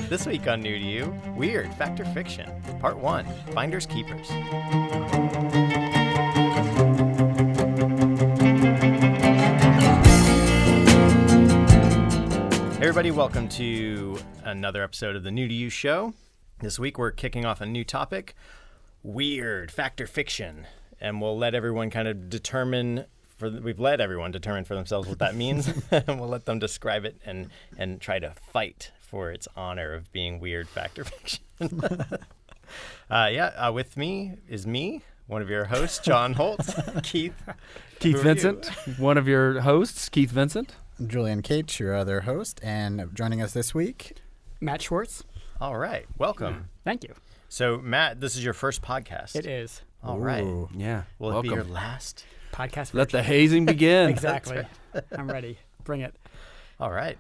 This week on New to You, Weird Fact or Fiction, Part 1, Finders Keepers. Hey everybody, welcome to another episode of the New to You show. This week we're kicking off a new topic, Weird Fact or Fiction, and we'll let everyone kind of determine for themselves what that means. We'll let them describe it and try to fight for its honor of being weird fact or fiction. With me is one of your hosts, John Holtz. Keith Vincent, one of your hosts, Keith Vincent. Julian Cates, your other host, and joining us this week, Matt Schwartz. All right, welcome. Thank you. So, Matt, this is your first podcast. It is. All right. Yeah. Will welcome. it be your last? Podcast. Let the hazing begin. Exactly. I'm ready. Bring it. All right.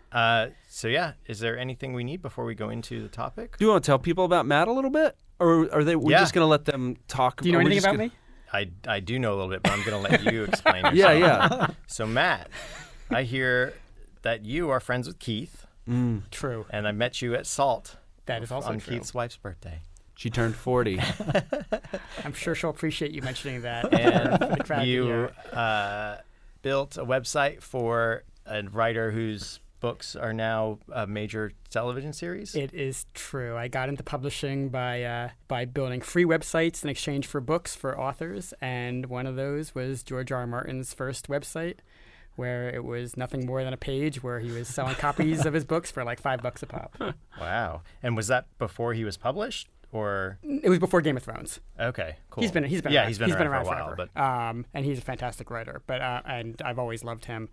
Is there anything we need before we go into the topic? Do you want to tell people about Matt a little bit? Or are they? We're just going to let them talk? Do you know anything about me? I do know a little bit, but I'm going to let you explain yourself. Yeah. So, Matt, I hear that you are friends with Keith. True. And I met you at SALT. That is also on true. Keith's wife's birthday. She turned 40. I'm sure she'll appreciate you mentioning that. And you built a website for a writer whose books are now a major television series. It is true. I got into publishing by building free websites in exchange for books for authors, and one of those was George R. R. Martin's first website, where it was nothing more than a page where he was selling copies of his books for like $5 a pop. Wow. And was that before he was published? Or it was before Game of Thrones. Okay, cool. He's been around for a while, forever. but and he's a fantastic writer. But and I've always loved him,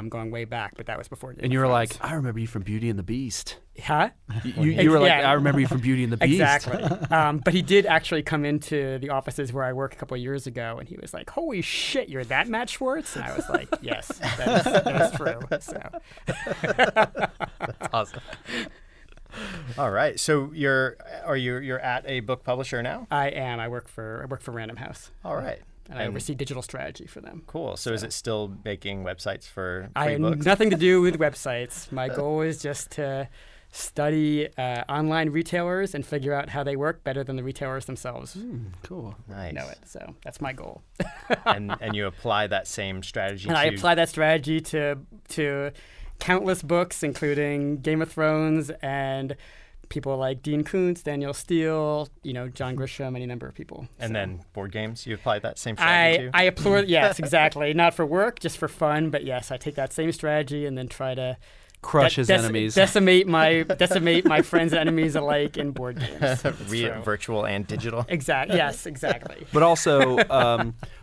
going way back. But that was before Game And you were of like, Thrones. I remember you from Beauty and the Beast. Huh? You were like, I remember you from Beauty and the Beast. Exactly. But he did actually come into the offices where I work a couple of years ago, and he was like, "Holy shit, you're that Matt Schwartz?" And I was like, "Yes, that is true." So. That's awesome. All right. So you're at a book publisher now? I am. I work for Random House. All right. And I oversee digital strategy for them. Cool. So is it still making websites for free I have books? Nothing to do with websites. My goal is just to study online retailers and figure out how they work better than the retailers themselves. Cool. Nice. Know it. So that's my goal. and you apply that same strategy I apply that strategy to countless books, including Game of Thrones and people like Dean Koontz, Daniel Steele, John Grisham, any number of people. And then board games, you apply that same strategy too? I apply, yes, exactly. Not for work, just for fun, but yes, I take that same strategy and then try to crush his enemies. Decimate my friends' enemies alike in board games. Virtual and digital. Exactly. Yes, exactly. But also,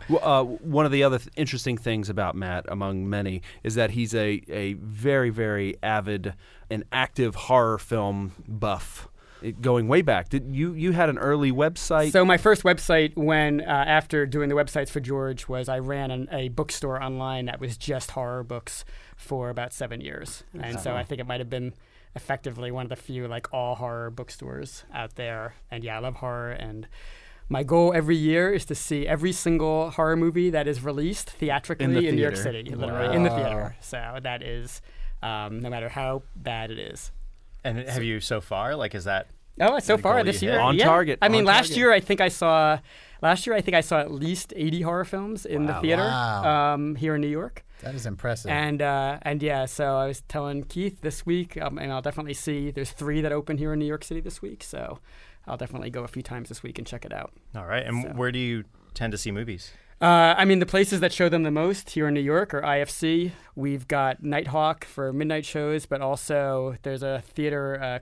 one of the other interesting things about Matt, among many, is that he's a very, very avid and active horror film buff. Going way back, you had an early website? So my first website, when after doing the websites for George, was I ran a bookstore online that was just horror books for about 7 years, and so I think it might have been effectively one of the few all horror bookstores out there. And yeah, I love horror, and my goal every year is to see every single horror movie that is released theatrically in New York City, literally in the theater. So that is no matter how bad it is. And have you so far? Is that? Oh, so far this year, on target. I mean, last year I think I saw at least 80 horror films in the theater here in New York. That is impressive. And yeah, so I was telling Keith this week, and I'll definitely see. There's 3 that open here in New York City this week, so I'll definitely go a few times this week and check it out. All right. And where do you tend to see movies? The places that show them the most here in New York are IFC. We've got Nighthawk for midnight shows, but also there's a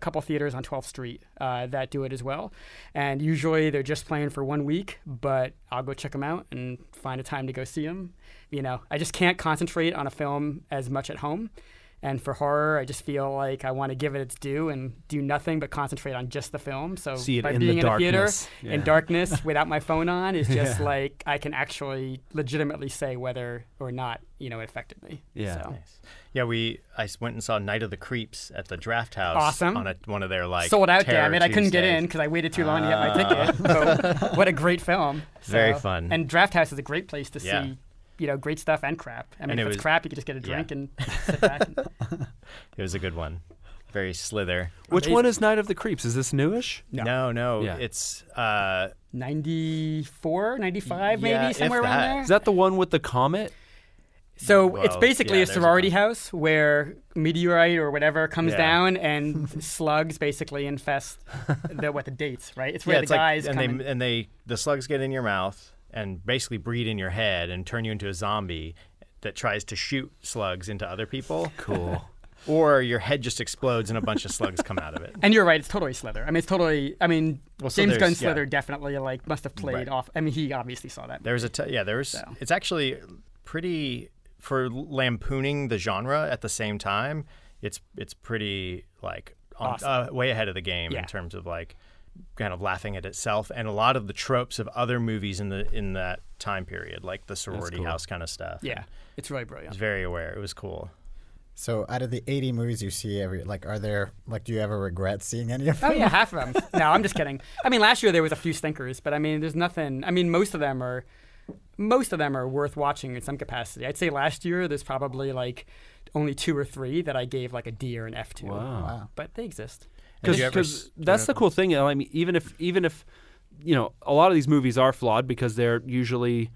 couple theaters on 12th Street that do it as well. And usually they're just playing for 1 week, but I'll go check them out and find a time to go see them. I just can't concentrate on a film as much at home. And for horror, I just feel like I want to give it its due and do nothing but concentrate on just the film. So see it by in being the in a theater darkness. in darkness without my phone on is just I can actually legitimately say whether or not it affected me. Yeah. So. Nice. Yeah, I went and saw Night of the Creeps at the Draft House. Awesome. On one of their sold out. Damn it! I couldn't get Tuesdays. in because I waited too long to get my ticket. But what a great film! Very fun. And Draft House is a great place to see great stuff and crap. I mean, if it's crap, you can just get a drink and sit back. It was a good one. very Slither. Which one is Night of the Creeps? Is this newish? No. Yeah. It's 94, 95 Yeah, maybe, if somewhere around that. there. Is that the one with the comet? So it's Well, basically yeah, a there's a sorority ton. house where meteorite or whatever comes Yeah. down and slugs basically infest the dates, right? It's where Yeah, the it's like, guys and come in. the slugs get in your mouth and basically breed in your head and turn you into a zombie that tries to shoot slugs into other people. Cool. Or your head just explodes and a bunch of slugs come out of it. And you're right, it's totally Slither. I mean, it's totally. I mean, Well, so James there's- Gunn's yeah. Slither definitely like must have played Right. off. I mean, he obviously saw that. There's it's actually pretty, for lampooning the genre at the same time, it's pretty like Awesome. way ahead of the game Yeah. in terms of like kind of laughing at itself and a lot of the tropes of other movies in that time period, like the sorority cool. house kind of stuff. Yeah, it's really I was brilliant. very aware. It was cool. So out of the 80 movies you see are there, do you ever regret seeing any of them? Oh yeah, half of them. No, I'm just kidding. I mean, last year there was a few stinkers, but I mean, there's nothing. I mean, most of them are worth watching in some capacity. I'd say last year there's probably like only 2 or 3 that I gave like a D or an F to. Wow. But they exist. And did you ever Because that's the cool thing. I mean, even if a lot of these movies are flawed because they're usually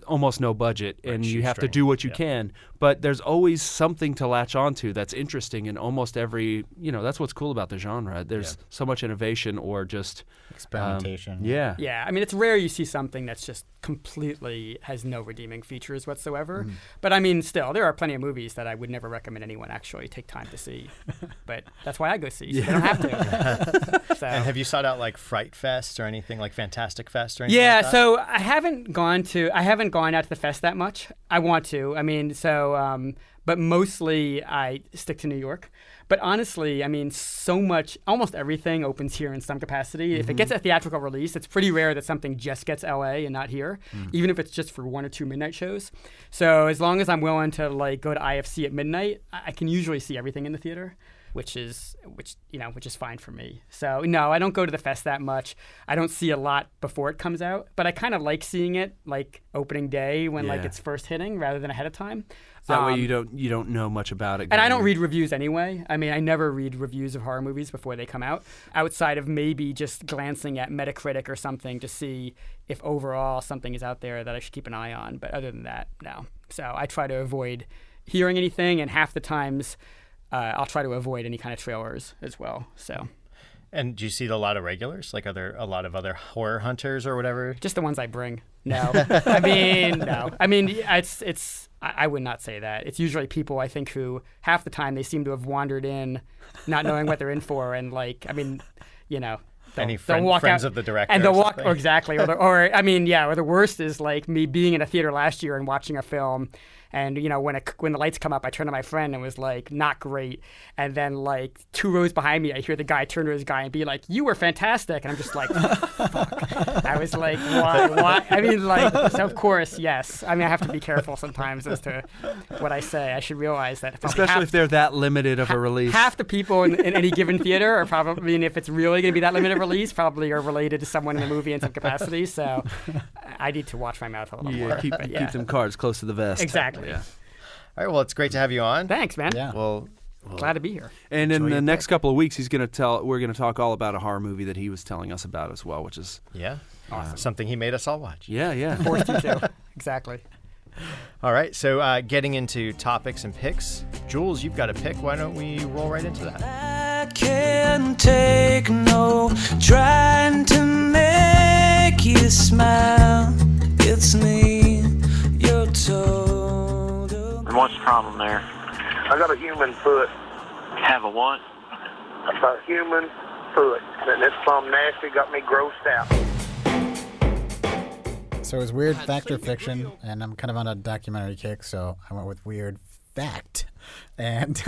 almost no budget and you have to shoestring. do what you Yeah. can, but there's always something to latch onto that's interesting in almost every. That's what's cool about the genre. There's so much innovation or just Experimentation. Yeah. Yeah, I mean, it's rare you see something that's just completely has no redeeming features whatsoever. But I mean, still, there are plenty of movies that I would never recommend anyone actually take time to see. But that's why I go see. So they don't have to. So. And have you sought out like Fright Fest or anything like Fantastic Fest or anything Yeah, like that? so I haven't gone out to the fest that much. I want to. I mean, but mostly I stick to New York. But honestly, I mean, almost everything opens here in some capacity. If it gets a theatrical release, it's pretty rare that something just gets LA and not here, even if it's just for 1 or 2 midnight shows. So as long as I'm willing to like go to IFC at midnight, I can usually see everything in the theater. Which is fine for me. So no, I don't go to the fest that much. I don't see a lot before it comes out, but I kind of like seeing it like opening day when like Yeah. it's first hitting rather than ahead of time. That way you don't know much about it. And I don't going read reviews anyway. I mean, I never read reviews of horror movies before they come out, outside of maybe just glancing at Metacritic or something to see if overall something is out there that I should keep an eye on. But other than that, no. So I try to avoid hearing anything, and half the times I'll try to avoid any kind of trailers as well. So And do you see a lot of regulars? Like, are there a lot of other horror hunters or whatever? just the ones I bring. No, I mean, no. I mean, I would not say that. It's usually people I think who half the time they seem to have wandered in, not knowing what they're in for, and like, I mean, they'll walk friends out, of the director and they'll or walk something? exactly, or the worst is like me being in a theater last year and watching a film. And when the lights come up, I turn to my friend and was like, "Not great." And then like 2 rows behind me, I hear the guy turn to his guy and be like, "You were fantastic." And I'm just like, "Fuck." I was like, "Why?" I mean, like, so of course, yes. I mean, I have to be careful sometimes as to what I say. I should realize that, especially if they're that limited of a release. half the people in any given theater are probably, and if it's really going to be that limited release, probably are related to someone in the movie in some capacity. So I need to watch my mouth a little more. keep them cards close to the vest. Exactly. Yeah. All right, well, it's great to have you on. Thanks, man. Yeah. Well, Glad to be here. And in Enjoy the your next couple of weeks, we're going to talk all about a horror movie that he was telling us about as well, which is yeah, awesome. Something he made us all watch. yeah. Forced you to. Exactly. All right, so getting into topics and picks. Jules, you've got a pick. Why don't we roll right into that? I can't take no trying to make you smile. It's me, you're told. And what's the problem there? I got a human foot. Have a what? A human foot. And it's some nasty, got me grossed out. So it was weird fact or fiction, and I'm kind of on a documentary kick, so I went with weird fact. And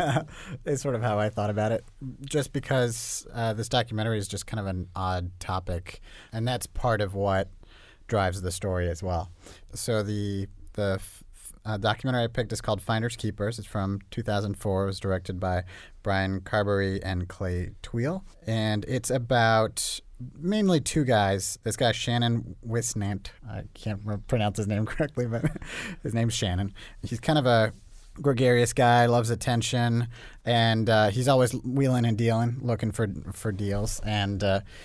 it's sort of how I thought about it, just because this documentary is just kind of an odd topic, and that's part of what drives the story as well. So the documentary I picked is called Finders Keepers. It's from 2004. It was directed by Brian Carberry and Clay Tweel. And it's about mainly 2 guys. This guy, Shannon Wisnant. I can't pronounce his name correctly, but his name's Shannon. He's kind of a gregarious guy, loves attention, and he's always wheeling and dealing, looking for deals. And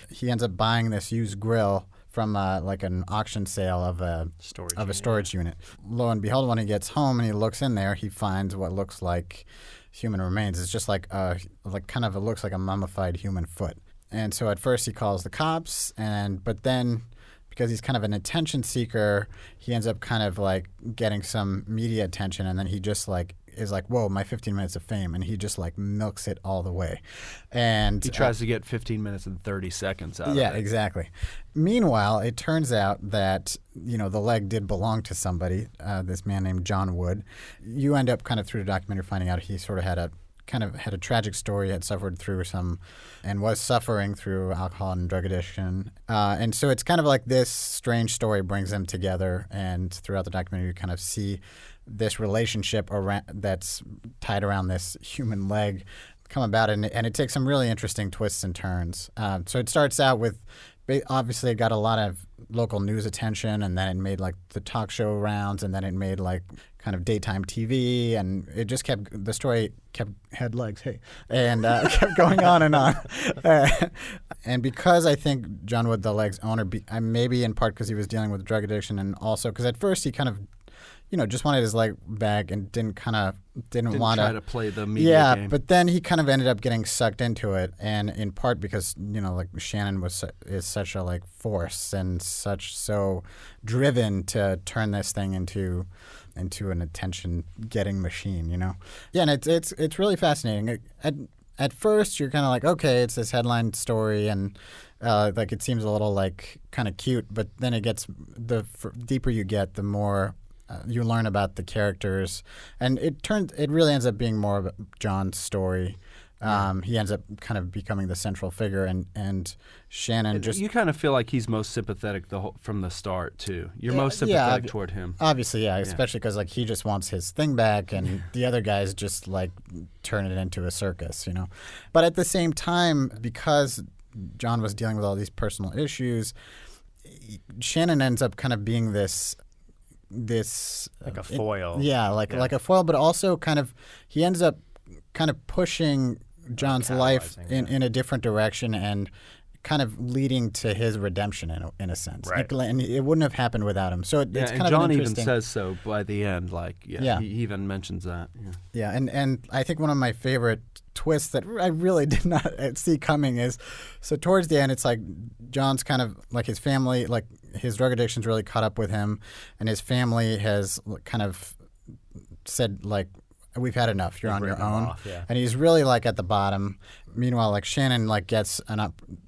he ends up buying this used grill from like an auction sale of a storage unit. Lo and behold, when he gets home and he looks in there, he finds what looks like human remains. It's just like it looks like a mummified human foot. And so at first he calls the cops, but then because he's kind of an attention seeker, he ends up kind of like getting some media attention, and then he just like is like, whoa, my 15 minutes of fame, and he just like milks it all the way. And he tries to get 15 minutes and 30 seconds out of it. Yeah, exactly. Meanwhile, it turns out that, the leg did belong to somebody, this man named John Wood. You end up kind of through the documentary finding out he sort of had a tragic story, had suffered through and was suffering through alcohol and drug addiction. And so it's kind of like this strange story brings them together, and throughout the documentary you kind of see this relationship that's tied around this human leg come about, and it takes some really interesting twists and turns. So it starts out with, obviously it got a lot of local news attention, and then it made like the talk show rounds, and then it made like kind of daytime TV, and it just the story had legs, and kept going on and on. And because I think John Wood, the leg's owner, maybe in part because he was dealing with drug addiction, and also because at first he kind of just wanted his leg back and didn't want try to play the media game. But then he kind of ended up getting sucked into it, and in part because like Shannon is such a like force and so driven to turn this thing into an attention-getting machine, Yeah, and it's really fascinating. At first, you're kind of like, okay, it's this headline story, and like it seems a little like kind of cute, but then it gets deeper you get, the more you learn about the characters, and it really ends up being more of John's story. He ends up kind of becoming the central figure, and Shannon just... You kind of feel like he's most sympathetic from the start, too. You're most sympathetic toward him. Obviously, yeah, especially because like he just wants his thing back, and the other guys just like turn it into a circus, But at the same time, because John was dealing with all these personal issues, Shannon ends up kind of being this like a foil. Like a foil, but also kind of he ends up kind of pushing John's life in a different direction, and kind of leading to his redemption in a sense. Right. And it wouldn't have happened without him. So it's kind of John interesting. even says so by the end. He even mentions that. Yeah, and I think one of my favorite twists that I really did not see coming is, so towards the end, it's like John's kind of like his family, like his drug addiction's really caught up with him, and his family has kind of said like, we've had enough. You're on your own. And he's really like at the bottom. Meanwhile, like Shannon like gets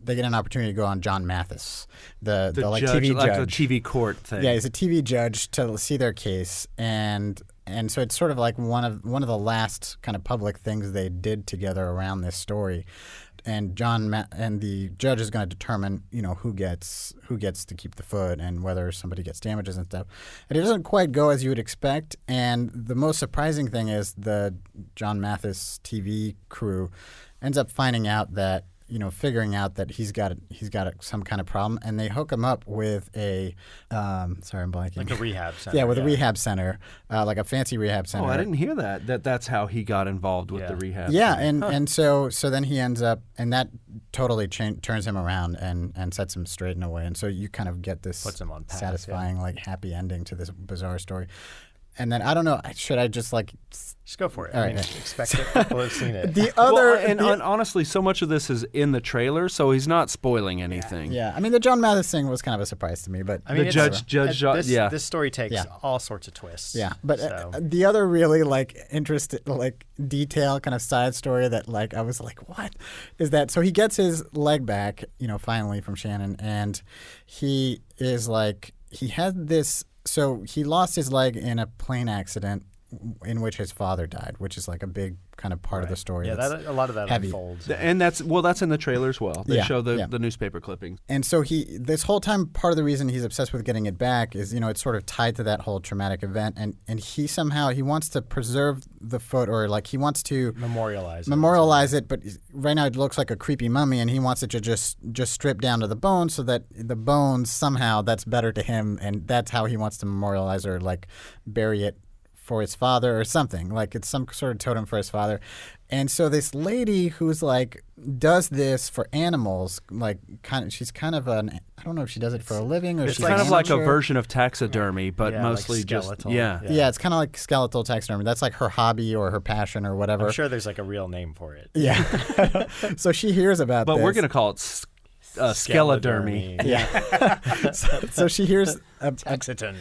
they get an opportunity to go on John Mathis, the like judge, TV like judge. the TV court thing. Yeah, he's a TV judge to see their case, and so it's sort of like one of the last kind of public things they did together around this story. And and the judge is going to determine, who gets to keep the foot and whether somebody gets damages and stuff. And it doesn't quite go as you would expect. And the most surprising thing is the John Mathis TV crew ends up finding out that, figuring out that he's got some kind of problem, and they hook him up with a sorry, I'm blanking. Like a rehab center. Yeah, with a rehab center, like a fancy rehab center. Oh, I didn't hear that. That's how he got involved with the rehab. Yeah, center. and so then he ends up, and that totally turns him around and sets him straight in a way, and so you kind of get this puts him on path, satisfying like happy ending to this bizarre story. And then I don't know, should I just like... Just go for it. All I right. mean, expect it. People have seen it. The other... and honestly, so much of this is in the trailer, so he's not spoiling anything. Yeah. I mean, the John Mathis thing was kind of a surprise to me, but... I mean, the judge, this story takes all sorts of twists. Yeah, but the other really like interesting like detail kind of side story that like I was like, what is that? So he gets his leg back, finally from Shannon, and he is like, he had this... So he lost his leg in a plane accident in which his father died, which is like a big kind of part of the story. Yeah, a lot of that heavy. unfolds. And that's in the trailer as well. They show the newspaper clippings. And so this whole time, part of the reason he's obsessed with getting it back is, it's sort of tied to that whole traumatic event. And he somehow, he wants to preserve the foot, or like he wants to memorialize it. But right now it looks like a creepy mummy, and he wants it to just strip down to the bones, so that the bones somehow, that's better to him. And that's how he wants to memorialize or like bury it for his father or something. Like it's some sort of totem for his father. And so this lady who's like does this for animals, like she's kind of an, I don't know if she does it for a living or It's she's kind of like a amateur. version of taxidermy, but Yeah, mostly like just skeletal. yeah. Yeah, it's kind of like skeletal taxidermy. That's like her hobby or her passion or whatever. I'm sure there's like a real name for it. Yeah. So she hears about But this. we're gonna call it skeledermy. Yeah. So she hears Taxiton.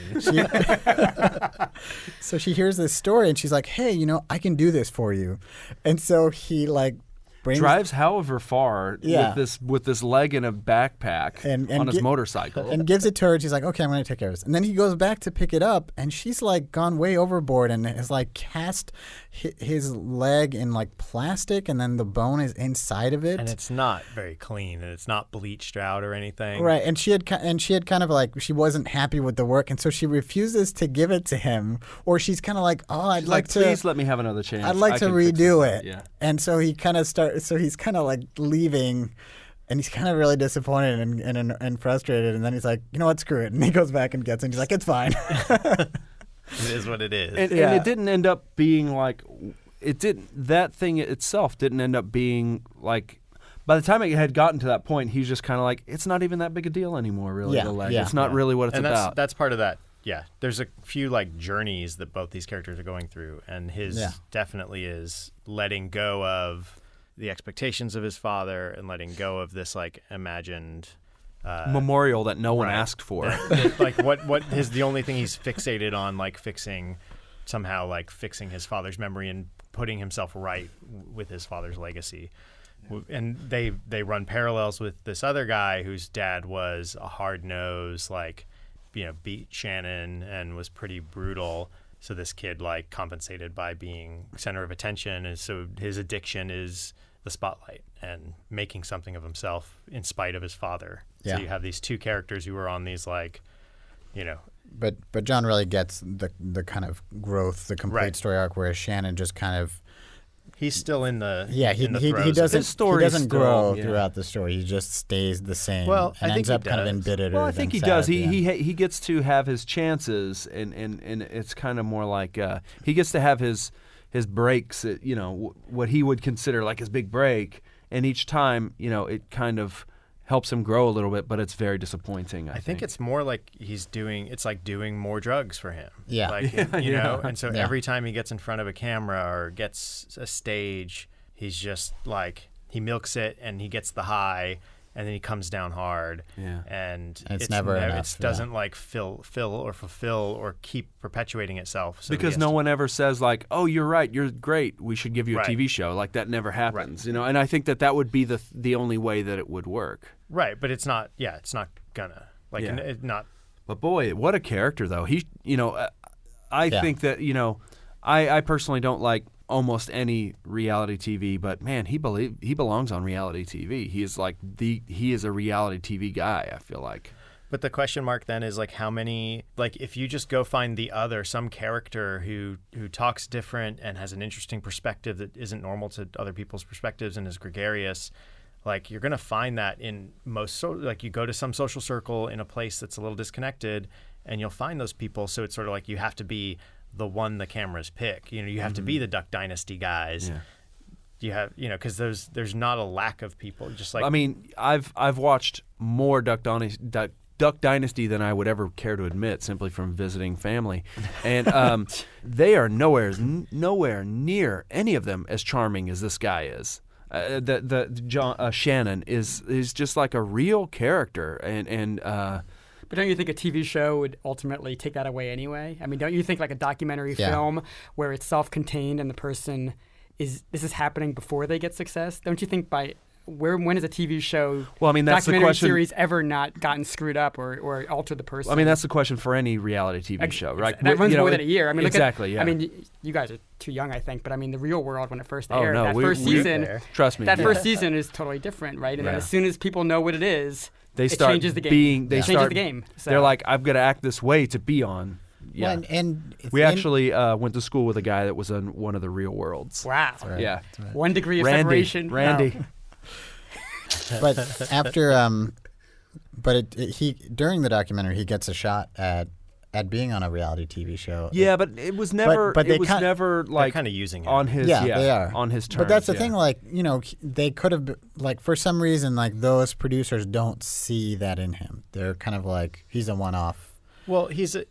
so she hears this story and she's like, "Hey, I can do this for you." And so he like brings Drives however far Yeah. with this leg in a backpack And on his gi- motorcycle. and gives it to her. And she's like, "Okay, I'm going to take care of this." And then he goes back to pick it up, and she's like gone way overboard and has like cast his leg in like plastic, and then the bone is inside of it. And it's not very clean, and it's not bleached out or anything. Right, and she had kind of like she wasn't happy with the work, and so she refuses to give it to him, or she's kind of like, "Oh, I'd She's like to, please let me have another chance. I'd like I to can fix redo this." it." Yeah. And so he kind of so he's kind of like leaving, and he's kind of really disappointed and frustrated, and then he's like, "You know what? Screw it," and he goes back and gets it. And he's like, "It's fine." It is what it is. And Yeah. it didn't end up being like that thing itself didn't end up being like. By the time it had gotten to that point, he's just kind of like, it's not even that big a deal anymore, really. Yeah, The leg. yeah. It's not really what it's and about. that's part of that. Yeah, there's a few like journeys that both these characters are going through, and his Yeah. definitely is letting go of the expectations of his father and letting go of this like imagined Memorial that no one right. asked for. like what is the only thing he's fixated on, like fixing his father's memory and putting himself right with his father's legacy. And they run parallels with this other guy whose dad was a hard-nosed, like, beat Shannon and was pretty brutal. So this kid like compensated by being center of attention, and so his addiction is the spotlight and making something of himself in spite of his father. Yeah. So you have these two characters who are on these like, But John really gets the kind of growth, the complete Right. story arc, whereas Shannon just kind of he's still in the he in the throes of doesn't it. His story he is doesn't still- grow yeah. throughout the story. He just stays the same. Well, and I think ends he up kind of does. embittered. Well, I and think he sad does. at the end. He gets to have his chances, and it's kind of more like he gets to have his breaks. At, what he would consider like his big break, and each time, it kind of helps him grow a little bit, but it's very disappointing. I think it's more like it's like doing more drugs for him. Yeah. Like, and so Yeah. every time he gets in front of a camera or gets a stage, he's just like, he milks it and he gets the high, and then he comes down hard. Yeah. And It's never enough, It doesn't like fill or fulfill or keep perpetuating itself. So because he has no to- one ever says like, "Oh, you're right, you're great. We should give you a Right. TV show." Like that never happens, And I think that would be the only way that it would work. Right, but it's not. Yeah, it's not gonna like Yeah. it not. But boy, what a character though. He, I Yeah. think that I personally don't like almost any reality TV, but man, he belongs on reality TV. He is a reality TV guy. I feel like. But the question mark then is like, how many, like if you just go find some character who talks different and has an interesting perspective that isn't normal to other people's perspectives and is gregarious, like you're going to find that in like you go to some social circle in a place that's a little disconnected and you'll find those people. So it's sort of like you have to be the one the cameras pick. You have to be the Duck Dynasty guys. Yeah. You have, because there's not a lack of people. Just like, I mean, I've watched more Duck Dynasty than I would ever care to admit, simply from visiting family, and they are nowhere near any of them as charming as this guy is. Shannon is just like a real character, and But don't you think a TV show would ultimately take that away anyway? I mean, don't you think like a documentary Yeah. film where it's self-contained and the person this is happening before they get success? Don't you think when is a TV show, Well, I mean, that's the documentary question- series ever not gotten screwed up or altered the person? I mean that's the question for any reality TV show, right? That runs more than a year. I mean, exactly. look at, Yeah. I mean, you guys are too young, I think, but I mean, The Real World when it first Oh, aired, no, that we- first we- season, trust me. that yeah. first season is totally different, right? And then Yeah. as soon as people know what it is, They it start changes the game. being. They it changes start the game. So. They're like, I've got to act this way to be on. Yeah. Well, and it's We in- actually went to school with a guy that was on one of the Real Worlds. wow, Right. Yeah. 1 degree of Randy. separation. Randy. Wow. But after he during the documentary he gets a shot at at being on a reality TV show. Yeah, but it was never. but it was never They're like kind of using him. on his. Yeah, Yeah, they are. on his terms. But that's the yeah. thing, like, they could have, like, for some reason, like, those producers don't see that in him. They're kind of like, he's a one-off. Well,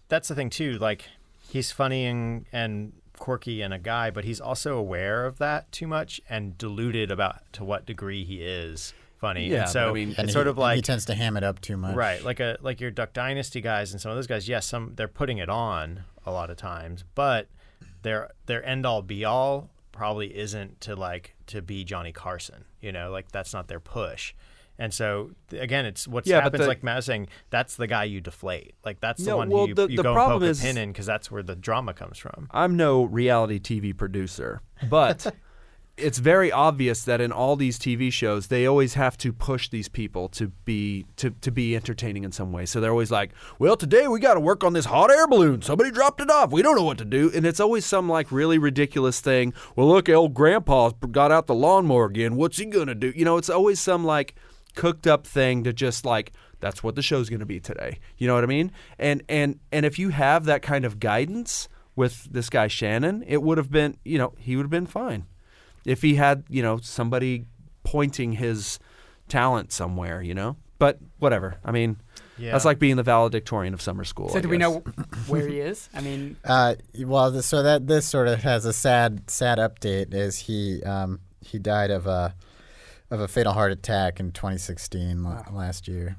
that's the thing too. Like, he's funny and quirky and a guy, but he's also aware of that too much and deluded about to what degree he is funny. Yeah, and so but I mean- it's And sort he, of like he tends to ham it up too much. right, like your Duck Dynasty guys and some of those guys. Yes, they're putting it on a lot of times, but their end all be all probably isn't to be Johnny Carson. Like that's not their push. And so again, it's what happens. Like Matt was saying, that's the guy you deflate. Like that's the one who you the go and problem poke is, a pin in because that's where the drama comes from. I'm no reality TV producer, but it's very obvious that in all these TV shows, they always have to push these people to be entertaining in some way. So they're always like, well, today we got to work on this hot air balloon. Somebody dropped it off. We don't know what to do. And it's always some like really ridiculous thing. Well, look, old grandpa got out the lawnmower again. What's he going to do? It's always some like cooked up thing to just like, that's what the show's going to be today. You know what I mean? And if you have that kind of guidance with this guy Shannon, it would have been, he would have been fine. If he had, somebody pointing his talent somewhere, But whatever. I mean, that's like being the valedictorian of summer school. So I do we guess. know where he is? I mean, So this sort of has a sad update. Is he died of a fatal heart attack in 2016 last year.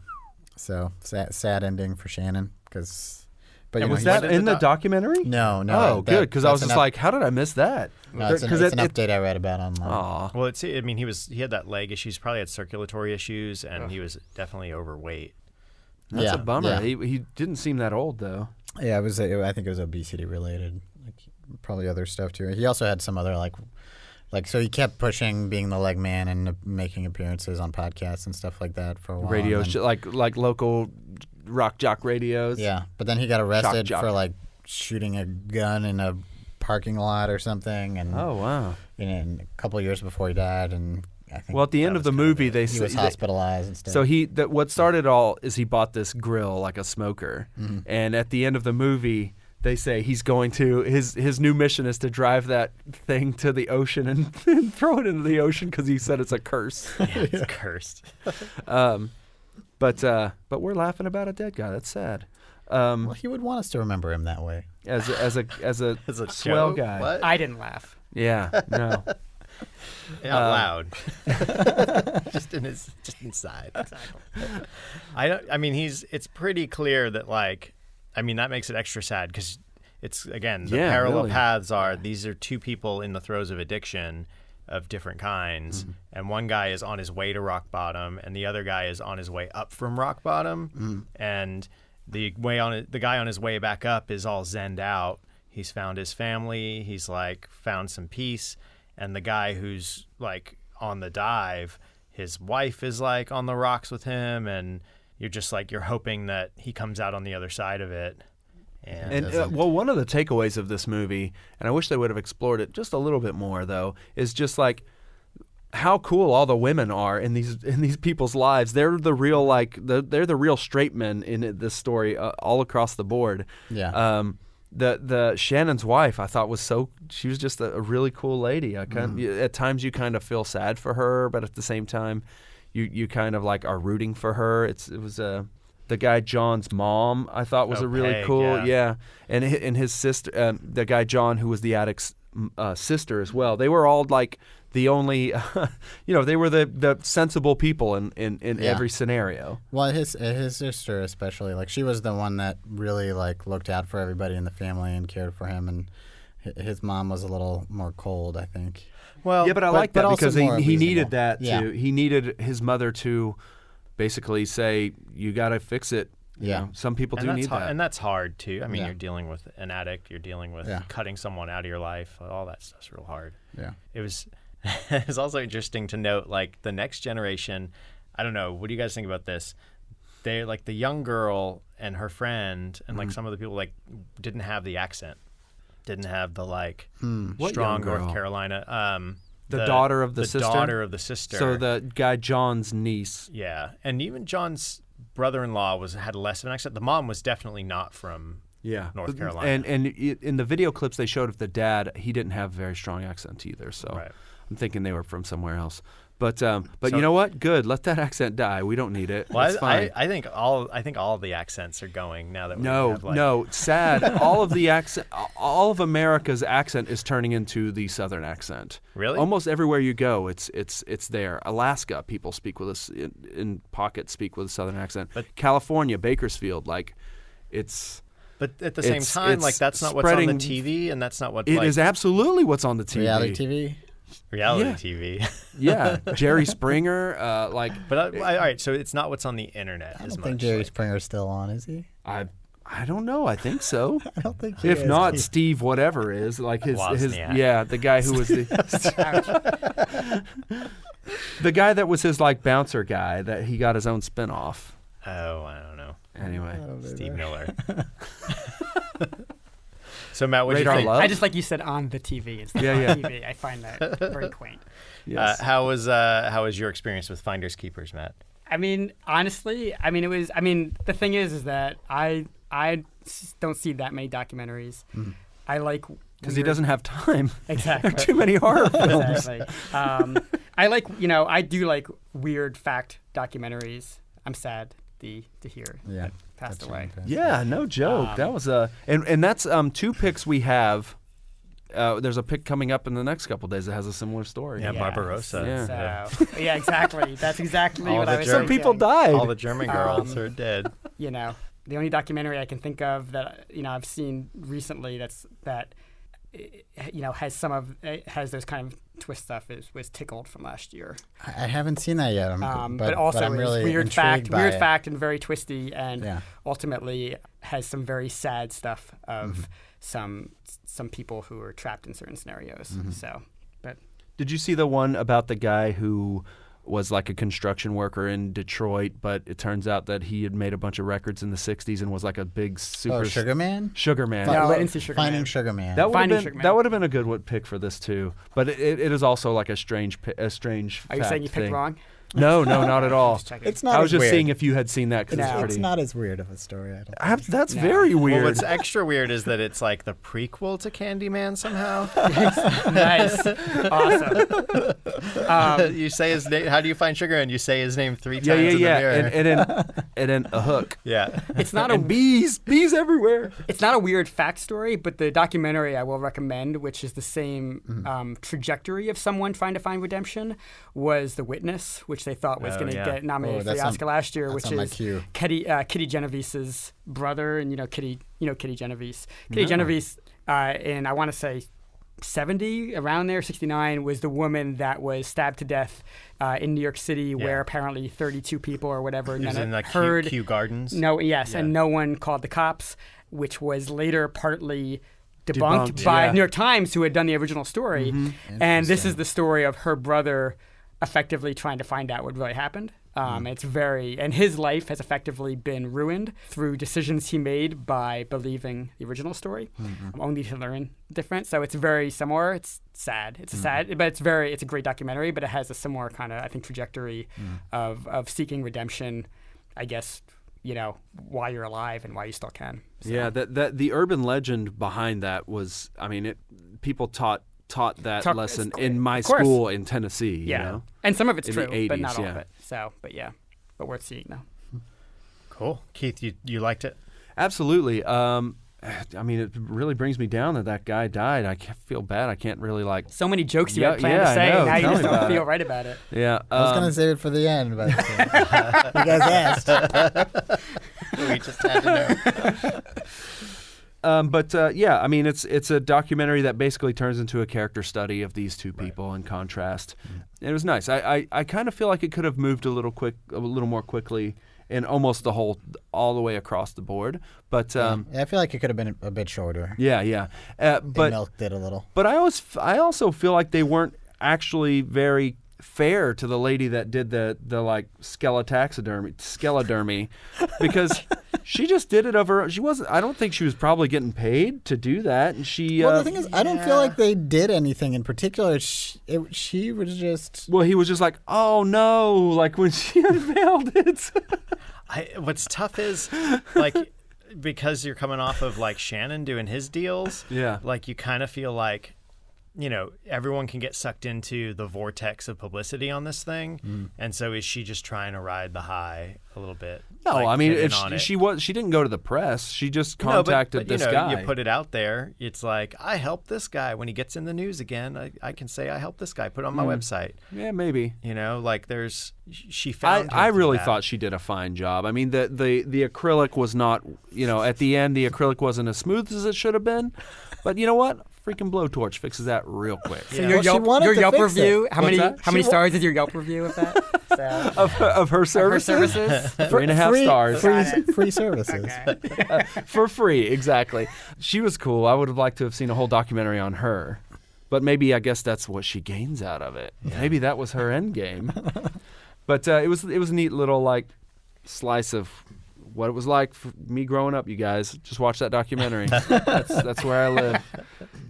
So sad ending for Shannon because. But was that in the documentary? No. Oh, good, because I was just like, how did I miss that? No, it's an update I read about online. Aw. Well, he had that leg issues, probably had circulatory issues, and he was definitely overweight. That's a bummer. Yeah. He didn't seem that old, though. Yeah, I think it was obesity related, like probably other stuff too. He also had some other so he kept pushing being the leg man and making appearances on podcasts and stuff like that for a while. Radios, like local rock jock radios. Yeah, but then he got arrested for like shooting a gun in a parking lot or something. And oh wow! And a couple of years before he died, and I think at the end of the movie, he was hospitalized and stuff. So what started all is he bought this grill like a smoker, and at the end of the movie, they say he's going to his new mission is to drive that thing to the ocean and throw it into the ocean because he said it's a curse. Yeah, it's cursed. But we're laughing about a dead guy. That's sad. Well, he would want us to remember him that way. As a As a swell show? guy. What? I didn't laugh. Yeah. No. Out loud, just inside. Exactly. It's pretty clear that that makes it extra sad because it's again the Yeah, parallel really. paths are these are two people in the throes of addiction of different kinds, and one guy is on his way to rock bottom, and the other guy is on his way up from rock bottom, and the guy on his way back up is all zenned out. He's found his family. He's found some peace. And the guy who's on the dive, his wife is on the rocks with him, and you're just you're hoping that he comes out on the other side of it. And One of the takeaways of this movie, and I wish they would have explored it just a little bit more, though, is just how cool all the women are in these people's lives. They're the real they're the real straight men in this story all across the board. Yeah. The Shannon's wife, I thought she was just a really cool lady. At times you kind of feel sad for her, but at the same time, you kind of are rooting for her. It was the guy John's mom, I thought was a really Peg, cool, yeah. and his sister, the guy John who was the addict's sister as well. They were all the only, they were the sensible people in every scenario. Well, his sister especially, she was the one that really looked out for everybody in the family and cared for him, and his mom was a little more cold, I think. well, Yeah, but I like that also because more he reasonable. needed that Yeah. he needed his mother to basically say, you got to fix it. You Yeah. know, some people and do that's need that. and that's hard too. Yeah. You're dealing with an addict. You're dealing with Yeah. cutting someone out of your life. All that stuff's real hard. Yeah. It was also interesting to note the next generation. I don't know. What do you guys think about this? They the young girl and her friend and some of the people didn't have the accent, didn't have the What strong young girl? North Carolina. The daughter of the sister? daughter of the sister. So the guy John's niece. yeah, and even John's brother-in-law had less of an accent. The mom was definitely not from Yeah, North Carolina. And in the video clips they showed of the dad, he didn't have a very strong accent either. So Right. I'm thinking they were from somewhere else. But you know what? Good. Let that accent die. We don't need it. Well, It's fine. I think all of the accents are going now that we No, have, like, no, sad. all of America's accent is turning into the Southern accent. Really? Almost everywhere you go, it's there. Alaska, people speak with us in pockets speak with a Southern accent. But- California, Bakersfield, like it's. But at the same It's- time, it's like that's not what's on the spreading- TV, and that's not what It like, is absolutely what's on the TV. Reality TV. reality Yeah. TV. Yeah, Jerry Springer. Like But all right, so it's not what's on the internet I as don't much. think Jerry like- Springer's still on, is he? I don't know. I think so. I don't think he If is. not, Steve whatever is like his Wozniak. the guy who was the the guy that was his like bouncer guy that he got his own spinoff. Oh, I don't know. Anyway, Steve Miller. So Matt, what do you Radar think? Love? I just like you said on the TV instead Yeah, of yeah. on TV. I find that very quaint. yes. How was your experience with Finders Keepers, Matt? I mean, honestly, the thing is that I don't see that many documentaries. I like because he doesn't have time. exactly Too many horror films. Exactly. I like, I do like weird fact documentaries. I'm sad to hear Yeah. that passed That's away. fantastic. Yeah, no joke. That was and that's two picks we have. There's a pick coming up in the next couple days that has a similar story. Yeah, Barbarossa. Yeah. So, yeah, exactly. That's exactly All what the I was German- Some thinking. people died. All the German girls are dead. The only documentary I can think of that I've seen recently that has those kind of twist stuff was Tickled from last year. I haven't seen that yet. But also I'm is really weird intrigued by it. fact, and very twisty, and Yeah. ultimately has some very sad stuff of some people who are trapped in certain scenarios. So, but Did you see the one about the guy who was like a construction worker in Detroit, but it turns out that he had made a bunch of records in the 60s and was like a big super Oh, Sugar Man? Sugar Man. No, I didn't see Sugar Finding Man. Sugar Man. That would Finding have Sugar been Man. that would have been a good pick for this too, but it is also like a strange Are you saying fact you picked thing. wrong? No, not at all. Just checking. It's not I was as just weird. seeing if you had seen that because No. it's pretty. It's not as weird of a story, I don't think. That's No. very weird. Well, what's extra weird is that it's like the prequel to Candyman somehow. Nice, awesome. You say his name. How do you find Sugar? And you say his name 3 times in the yeah. mirror. And then a hook. Yeah. It's not And bees everywhere. It's not a weird fact story, but the documentary I will recommend, which is the same trajectory of someone trying to find redemption, was The Witness, which they thought was Oh, going to yeah. get nominated Oh, for the that's on- Oscar last year, that's which on my is queue. Kitty Geneviese's brother, and Kitty Genovese. Kitty Genovese, in I want to say 70, around there, 69, was the woman that was stabbed to death in New York City, where apparently 32 people or whatever He was none in like heard. Kew Gardens. No, yes, Yeah. and no one called the cops, which was later partly Debunked, debunked by yeah. New York Times, who had done the original story. And this is the story of her brother effectively trying to find out what really happened. And his life has effectively been ruined through decisions he made by believing the original story, only to learn different. So it's very similar. It's sad. It's but it's a great documentary, but it has a similar kind of, I think, trajectory of seeking redemption, I guess, while you're alive and while you still can. So. Yeah, that the urban legend behind that was, people taught that lesson in my of course. school in Tennessee. Yeah. You know? And some of it's In true, the but not 80s, all yeah. of it. So, but worth seeing though. Cool. Keith, you liked it? Absolutely. It really brings me down that guy died. I feel bad. I can't really So many jokes you Yeah, had planned yeah, to I say, know. and now you Tell just me don't about feel it. right about it. Yeah. I was going to save it for the end, but you guys asked. We just had to know. It's a documentary that basically turns into a character study of these two people in contrast. It was nice. I kind of feel like it could have moved a little more quickly in almost all the way across the board. But Yeah, I feel like it could have been a bit shorter. yeah. They But milked it a little. But I also feel like they weren't actually very fair to the lady that did the like skeledarmy because she just did it over. I don't think she was probably getting paid to do that, and she. Well, the thing is, I don't feel like they did anything in particular. She was just. Well, he was just like, oh no, like when she unveiled it. What's tough is like because you're coming off of like Shannon doing his deals. Yeah. Like you kind of feel like, everyone can get sucked into the vortex of publicity on this thing. And so is she just trying to ride the high a little bit? No, like, I mean, hitting if on it? she didn't go to the press. She just No, contacted but, this guy. You put it out there. It's like, I helped this guy. When he gets in the news again, I can say I helped this guy. Put it on my website. Yeah, maybe. Like she found. I him through really that. thought she did a fine job. I mean, the acrylic was not, at the end, the acrylic wasn't as smooth as it should have been. But you know what? Freaking blowtorch fixes that real quick. So Yeah. your Well, she wanted your to Yelp fix it. review, how What's many that? how many stars is your Yelp review of that? So, Of her services? services? 3.5 stars. Free services. Okay. For free, exactly. She was cool. I would have liked to have seen a whole documentary on her. But maybe I guess that's what she gains out of it. Maybe that was her end game. But it was a neat little like slice of what it was like for me growing up, you guys. Just watch that documentary. That's where I live.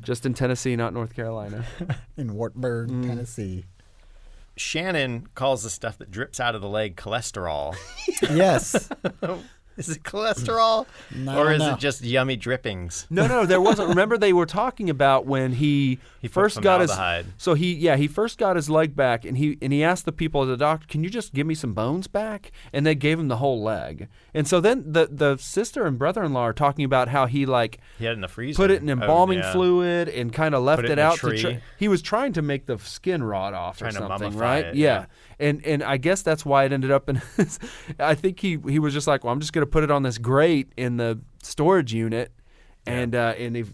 Just in Tennessee, not North Carolina. In Wartburg, Tennessee. Shannon calls the stuff that drips out of the leg cholesterol. Yes. Is it cholesterol? No, or is no. it just yummy drippings? No, there wasn't. Remember, they were talking about when he put first got his. formaldehyde. So he first got his leg back, and he asked the people at the doctor, "Can you just give me some bones back?" And they gave him the whole leg. And so then the sister and brother-in-law are talking about how he like He had it in the freezer. put it in embalming yeah. fluid and kind of left Put it it in a out tree. he was trying to make the skin rot off Trying to or something, mummify right? it, Yeah. yeah. And I guess that's why it ended up in his, I think he was just like, well, I'm just going to put it on this grate in the storage unit. And if,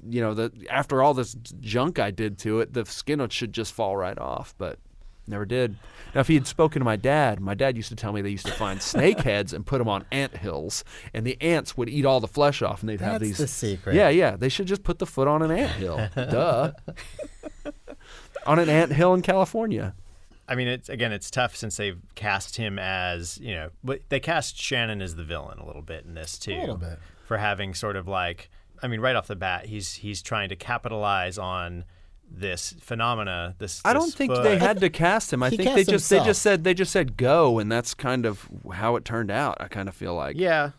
after all this junk I did to it, the skin should just fall right off, but never did. Now, if he had spoken to my dad used to tell me they used to find snake heads and put them on ant hills, and the ants would eat all the flesh off, and they'd have That's these. the secret. Yeah. They should just put the foot on an ant hill. Duh. On an ant hill in California. I mean, it's tough since they've cast him as, but they cast Shannon as the villain a little bit in this too. A little bit. For having sort of like, I mean, right off the bat, he's trying to capitalize on this phenomena. I don't think they had to cast him. I He think cast they himself. just said go, and that's kind of how it turned out. I kind of feel like. Yeah.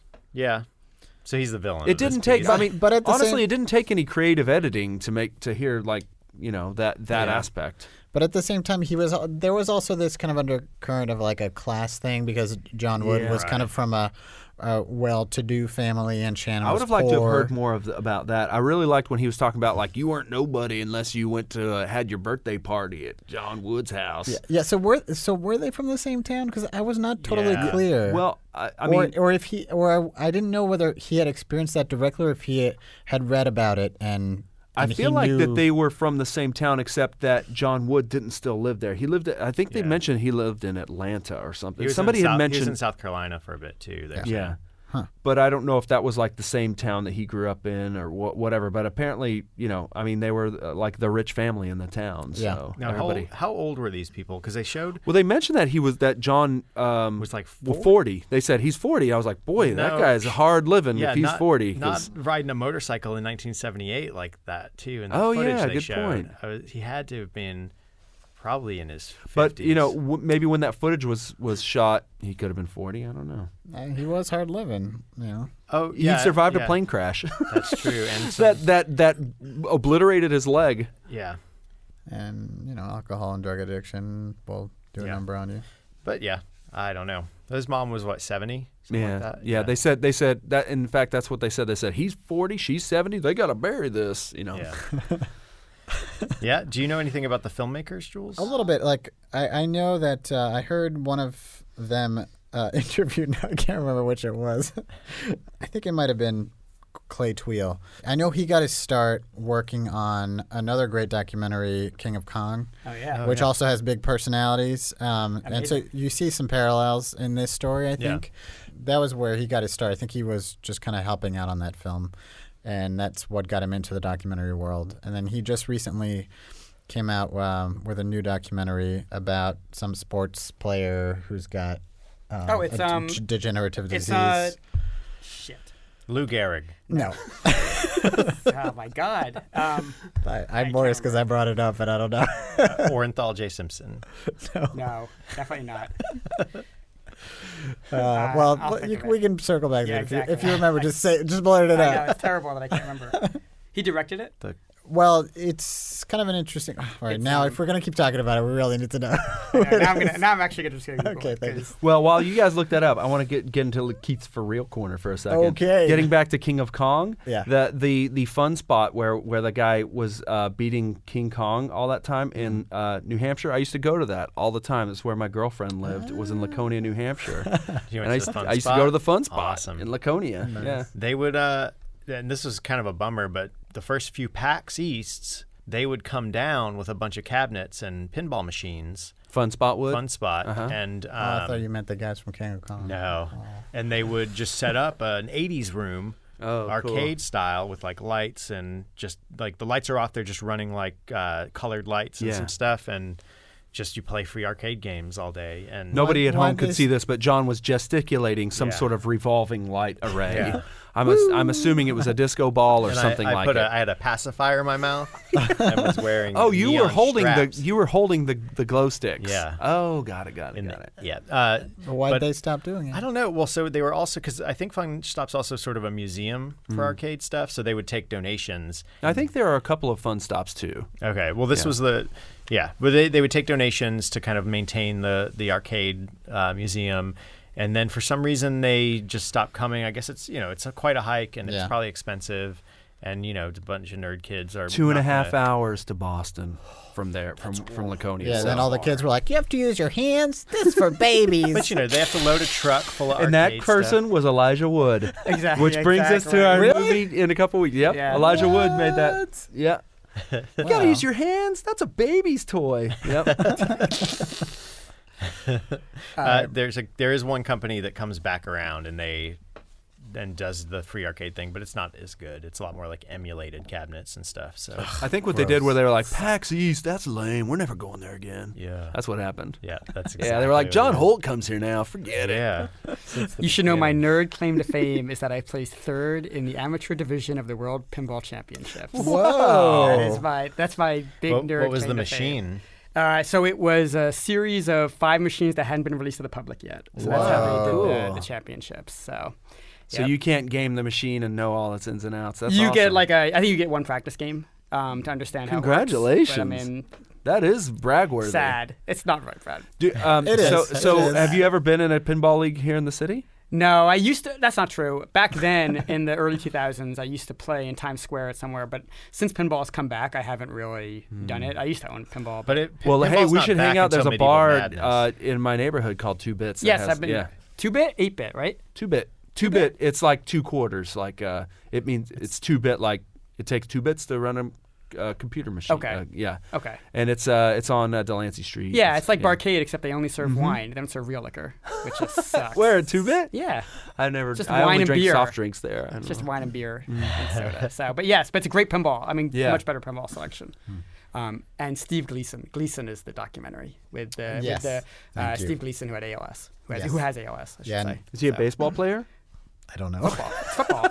So he's the villain. It of this didn't take. piece. I mean, But at the honestly, same- it didn't take any creative editing to hear like that aspect. But at the same time, there was also this kind of undercurrent of like a class thing because John Wood Yeah. was kind of from a well-to-do family and Shannon I would was have liked to have poor. heard more about that. I really liked when he was talking about like you weren't nobody unless you went to had your birthday party at John Wood's house. Yeah. So were they from the same town? Because I was not totally Yeah. clear. Well, I mean, I didn't know whether he had experienced that directly or if he had read about it and. I And feel he like knew- that they were from the same town, except that John Wood didn't still live there. He lived. I think they Yeah. mentioned he lived in Atlanta or something. He was Somebody in had South, mentioned. he was in South Carolina for a bit too. They're saying. Yeah. But I don't know if that was like the same town that he grew up in or whatever. But apparently, I mean, they were like the rich family in the town. Yeah. So Now, everybody. how old were these people? Because they showed Well, they mentioned that John was like 40. They said he's 40. I was like, boy, that No. guy's hard living Yeah, if he's not, 40. Not riding a motorcycle in 1978 like that too. In the Oh, footage yeah, they good showed, point. He had to have been probably in his 50s. But maybe when that footage was shot, he could have been 40. I don't know. He was hard living, oh yeah, he survived yeah, a plane crash. That's true, and so, that obliterated his leg. yeah, And alcohol and drug addiction will do a Yeah. number on you. but yeah, I don't know. His mom was what 70? Something like that? Yeah. They said that. In fact, that's what they said. They said he's 40, she's 70. They got to bury this. Yeah. Yeah. Do you know anything about the filmmakers, Jules? A little bit. Like I know that I heard one of them interviewed. I can't remember which it was. I think it might have been Clay Tweel. I know he got his start working on another great documentary, King of Kong, Oh yeah. which also has big personalities. And so Amazing. you see some parallels in this story, I think. That was where he got his start. I think he was just kind of helping out on that film. And that's what got him into the documentary world. And then he just recently came out with a new documentary about some sports player who's got it's, degenerative disease. It's shit. Lou Gehrig. No. Oh my god. I'm Morris because I brought it up, but I don't know. Orenthal J. Simpson. No, definitely not. I'll think of we it. can circle back Yeah, there. If exactly. you remember, just blurt it I out. know, it's terrible that I can't remember. He directed it? Well, it's kind of an interesting. All right, It's, now if we're gonna keep talking about it, we really need to know. Now I'm actually gonna just Google Okay, it, thank you. 'cause- Well, while you guys look that up, I want to get into Keith's for real corner for a second. Okay. Getting back to King of Kong. Yeah. The fun spot where the guy was beating King Kong all that time in New Hampshire. I used to go to that all the time. That's where my girlfriend lived. It was in Laconia, New Hampshire. You And went I to used, the fun I used to spot? go to the fun spot Awesome. in Laconia. Yeah. They would, and this was kind of a bummer, but the first few PAX Easts, they would come down with a bunch of cabinets and pinball machines. Fun spot would. Fun spot. And I thought you meant the guys from King of Kong. no. And they would just set up an 80s room, arcade style, with like lights and just like the lights are off. They're just running like colored lights and some stuff. And just you play free arcade games all day. And Nobody at Why home could this- see this, but John was gesticulating some Yeah. sort of revolving light array. Yeah. I'm assuming it was a disco ball or and something like it. I had a pacifier in my mouth and was wearing Oh, you were neon holding straps. the the glow sticks. Yeah. Oh, got it. Yeah. Why'd but they stop doing it? I don't know. Well, so they were also, because I think Fun Stop's also sort of a museum for arcade stuff, so they would take donations. I think there are a couple of fun stops too. Okay, well, this was but they would take donations to kind of maintain the arcade museum, and then for some reason they just stopped coming. I guess it's quite a hike, and it's Yeah. probably expensive, and a bunch of nerd kids are 2.5 hours to Boston from there, from Laconia. Yeah, So- then all the kids were like, "You have to use your hands. This is for babies." But they have to load a truck full of and that arcade person stuff. was Elijah Wood. Exactly. Which brings us to our Really? movie in a couple weeks. Yep, Yeah. Elijah Wood made that. Yeah. You gotta use your hands. That's a baby's toy. Yep. There is one company that comes back around and does the free arcade thing, but it's not as good. It's a lot more like emulated cabinets and stuff. So I think what they did where they were like, PAX East, that's lame. We're never going there again. yeah, That's what happened. yeah, that's exactly Yeah, they were like, what John it is. Holt comes here now. Forget it. Yeah, You should know my nerd claim to fame is that I placed third in the amateur division of the World Pinball Championships. Whoa! That's my big nerd. What was claim the to fame. machine? So it was a series of 5 machines that hadn't been released to the public yet. So that's how they did Cool. the championships. So So Yep. you can't game the machine and know all its ins and outs. That's you get awesome. I think you get one practice game to understand how it works. Congratulations. But, I mean, That is brag-worthy. sad. It's not right, Brad. It so is. so It is. have you ever been in a pinball league here in the city? No, I used to. That's not true. Back then, in the early 2000s, I used to play in Times Square at somewhere. But since pinball's come back, I haven't really done it. I used to own pinball. But Well, hey, pinball's we not should hang back out. There's until a Medieval bar Madness. in my neighborhood called 2 Bits. that yes, has- I've been. Yeah, 2-bit, 8-bit, right? 2-bit. 2-bit. It's like 2 quarters. Like it means it's 2-bit. Like it takes 2 bits to run a computer machine. Okay. Yeah. Okay. And it's on Delancey Street. Yeah, it's like Barcade, except they only serve wine. They don't serve real liquor, which just sucks. Where 2-bit? Yeah, I never. Just I wine only and drink beer. soft drinks there. I don't it's just know. wine and beer and soda. So, but it's a great pinball. I mean, Yeah. much better pinball selection. And Steve Gleason. Gleason is the documentary with Yes. Thank you. Steve Gleason, who had ALS, Yes. who has ALS, I should Yeah, say. Is he a So, baseball player? I don't know. Football. It's football.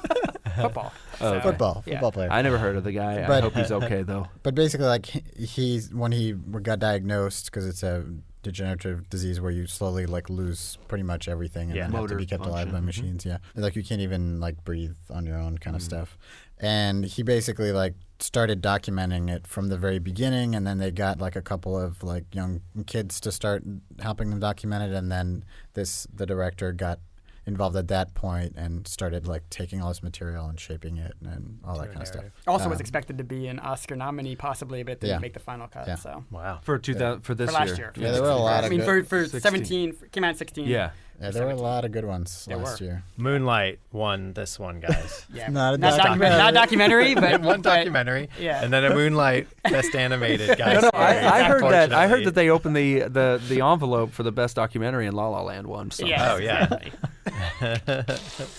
Football. Oh, okay. Football Yeah. player. I never heard of the guy. I But- hope he's okay though. But basically, like he's when he got diagnosed, because it's a degenerative disease where you slowly like lose pretty much everything and Yeah. then have to Motor be kept alive by function. machines. Yeah, like you can't even like breathe on your own kind of stuff. And he basically like started documenting it from the very beginning, and then they got like a couple of like young kids to start helping them document it, and then the director got involved at that point and started like taking all this material and shaping it and all that kind of stuff. Also was expected to be an Oscar nominee, possibly, but didn't Yeah. make the final cut. Yeah. So Wow. For 2000 for this for last year. Yeah, there were a lot I of mean, good, for 16. 17, came out in 16. Yeah. yeah, there were a lot of good ones There last were. year. Moonlight won this one, guys. Yeah. Not a not documentary. documentary, but One but- documentary, yeah. and then a Moonlight Best Animated, guys. No, I heard that. I heard Unfortunately. that they opened the envelope for the best documentary and La La Land won. So. Yes, Oh, yeah. exactly.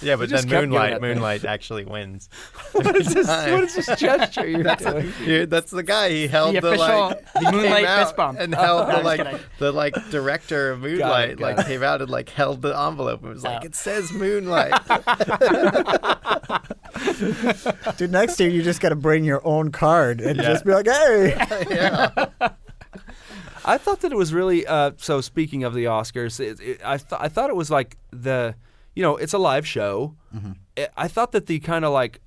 Yeah, but just then kept giving that thing. Moonlight actually wins. What is this gesture you're doing? Yeah, that's the guy. He held The the official he came Moonlight out fist bump. and held No, the I'm just kidding. director of Moonlight got it. came out and like held the envelope and was like, Oh. it says Moonlight. Dude, next year you just got to bring your own card and just be like, hey. Yeah. I thought that it was really. So speaking of the Oscars, I thought it was like it's a live show. I thought that the kind of like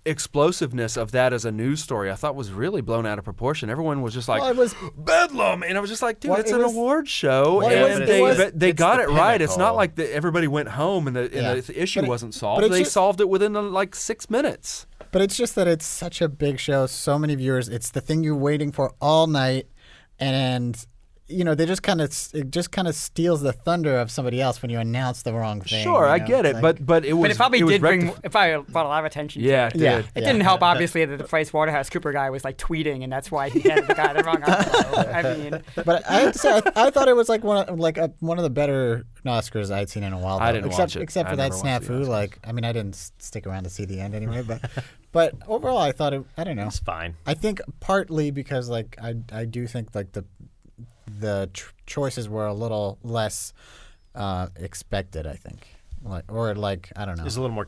explosiveness of that as a news story, I thought was really blown out of proportion. Everyone was just like, Well, it was bedlam, and I was just like, dude, Well, it's it an was- award show, Well, and it was- they got the it right. It's not pinnacle. like everybody went home and Yeah. the issue But wasn't but solved. it's They just- solved it within like 6 minutes. But it's just that it's such a big show, so many viewers. It's the thing you're waiting for all night, and they just kind of steals the thunder of somebody else when you announce the wrong thing. Sure, I get It's it, like- but it was. But it probably was did bring, rectif- if I brought a lot of attention to Yeah, it. it Yeah. did. It didn't help, obviously, that the Price Waterhouse Cooper guy was like tweeting, and that's why he handed the guy the wrong envelope. I mean, But I have to say, I thought it was like one of the better Oscars I'd seen in a while. I though. didn't except, watch it. Except I for that never watched the snafu. Oscars. Like, I mean, I didn't stick around to see the end anyway. But overall, I thought it. I don't know. It's fine. I think partly because like I do think like the choices were a little less expected. I think, I don't know. There's a little more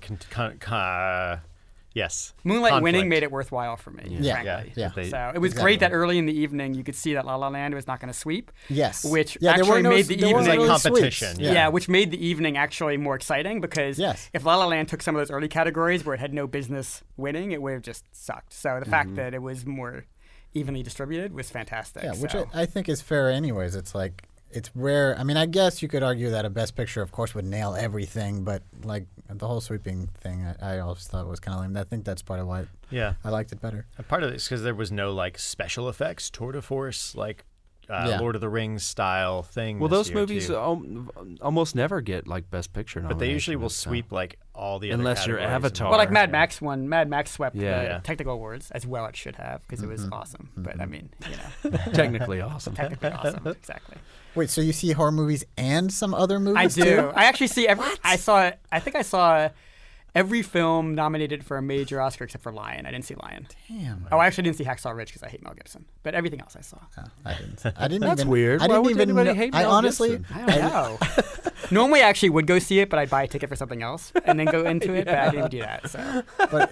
yes. Moonlight winning conflict. made it worthwhile for me, Yeah. frankly. Yeah. They- So it was Exactly. great that early in the evening you could see that La La Land was not going to sweep. Yes. Which Yeah, there actually were no- made the there weren't evening really competition, sweeps. Yeah. which made the evening actually more exciting because Yes. if La La Land took some of those early categories where it had no business winning, it would have just sucked. So the fact that it was more evenly distributed was fantastic. Yeah, which so. I think is fair anyways. It's like it's rare. I mean, I guess you could argue that a Best Picture, of course, would nail everything, but like the whole sweeping thing, I always thought was kind of lame. I think that's part of why Yeah. I liked it better. And part of it is because there was no like special effects, tour de force, like Yeah. Lord of the Rings style thing. Well, this those year, movies too. almost never get like Best Picture But they usually will nominations, so. sweep like all the other Unless you're categories. Avatar. Well, like Mad Yeah. Max won. Mad Max swept Yeah. the Yeah. technical awards as well. It should have because it was awesome. But I mean, Technically awesome. technically awesome. Exactly. Wait, so you see horror movies and some other I movies do. too? I actually see every. I think I saw every film nominated for a major Oscar except for Lion. I didn't see Lion. Damn. Oh, I actually didn't see Hacksaw Ridge because I hate Mel Gibson. But everything else I saw. I didn't. I didn't That's even. weird. I Why didn't would even anybody know- hate I Mel honestly. Gibson? I don't know. Normally, I actually would go see it, but I'd buy a ticket for something else and then go into it. But I didn't do that. So But